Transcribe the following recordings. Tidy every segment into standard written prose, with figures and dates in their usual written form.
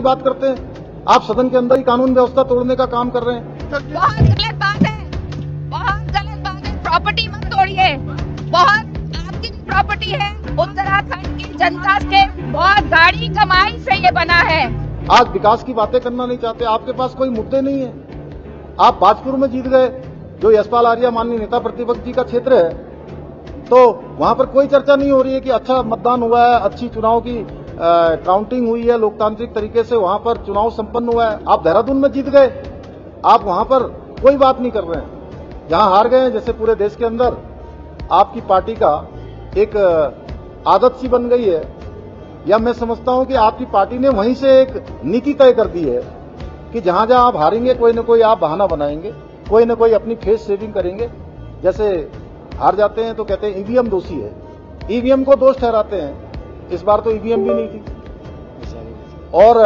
बात करते हैं। आप सदन के अंदर ही कानून व्यवस्था तोड़ने का काम कर रहे हैं। बहुत गलत बात है, बहुत गलत बात है। प्रॉपर्टी मत तोड़िए, बहुत आपकी प्रॉपर्टी है। उत्तराखंड की जनता के बहुत गाड़ी कमाई से ये बना है। आज विकास की बातें करना नहीं चाहते, आपके पास कोई मुद्दे नहीं है। आप बाजपुर में जीत गए, जो यशपाल आर्या माननीय नेता प्रतिपक्ष जी का क्षेत्र है, तो वहां पर कोई चर्चा नहीं हो रही है कि अच्छा मतदान हुआ है, अच्छी चुनाव की काउंटिंग हुई है, लोकतांत्रिक तरीके से वहां पर चुनाव संपन्न हुआ है। आप देहरादून में जीत गए, आप वहां पर कोई बात नहीं कर रहे हैं। जहां हार गए हैं, जैसे पूरे देश के अंदर आपकी पार्टी का एक आदत सी बन गई है, या मैं समझता हूं कि आपकी पार्टी ने वहीं से एक नीति तय कर दी है कि जहां जहां आप हारेंगे कोई न कोई आप बहाना बनाएंगे, कोई न कोई अपनी फेस सेविंग करेंगे। जैसे हार जाते हैं तो कहते हैं ईवीएम दोषी है, ईवीएम को दोष ठहराते हैं। इस बार तो ईवीएम भी नहीं थी। और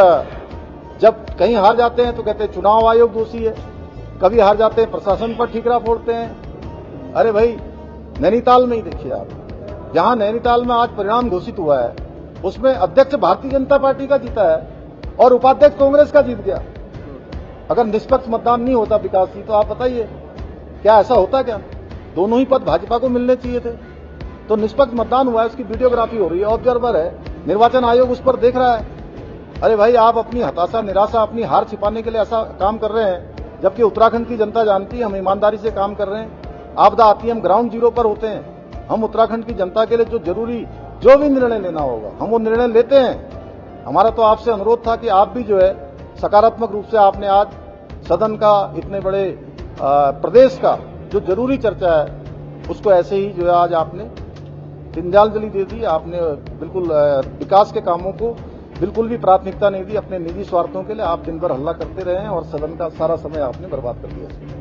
जब कहीं हार जाते हैं तो कहते हैं चुनाव आयोग दोषी है, कभी हार जाते हैं प्रशासन पर ठीकरा फोड़ते हैं। अरे भाई, नैनीताल में ही देखिए आप, जहां नैनीताल में आज परिणाम घोषित हुआ है, उसमें अध्यक्ष भारतीय जनता पार्टी का जीता है और उपाध्यक्ष कांग्रेस का जीत गया। अगर निष्पक्ष मतदान नहीं होता विकास जी, तो आप बताइए क्या ऐसा होता? क्या दोनों ही पद भाजपा को मिलने चाहिए थे? तो निष्पक्ष मतदान हुआ है, उसकी वीडियोग्राफी हो रही है, ऑब्जर्वर है, निर्वाचन आयोग उस पर देख रहा है। अरे भाई, आप अपनी हताशा, निराशा, अपनी हार छिपाने के लिए ऐसा काम कर रहे हैं, जबकि उत्तराखंड की जनता जानती है हम ईमानदारी से काम कर रहे हैं। आपदा आती है, हम ग्राउंड जीरो पर होते हैं। हम उत्तराखंड की जनता के लिए जो भी निर्णय लेना होगा, हम वो निर्णय लेते हैं। हमारा तो आपसे अनुरोध था कि आप भी जो है सकारात्मक रूप से आपने आज सदन का, इतने बड़े प्रदेश का जो जरूरी चर्चा है, उसको ऐसे ही जो है आज आपने तिलांजलि दे दी। आपने बिल्कुल विकास के कामों को बिल्कुल भी प्राथमिकता नहीं दी, अपने निजी स्वार्थों के लिए आप दिन भर हल्ला करते रहे हैं और सदन का सारा समय आपने बर्बाद कर दिया।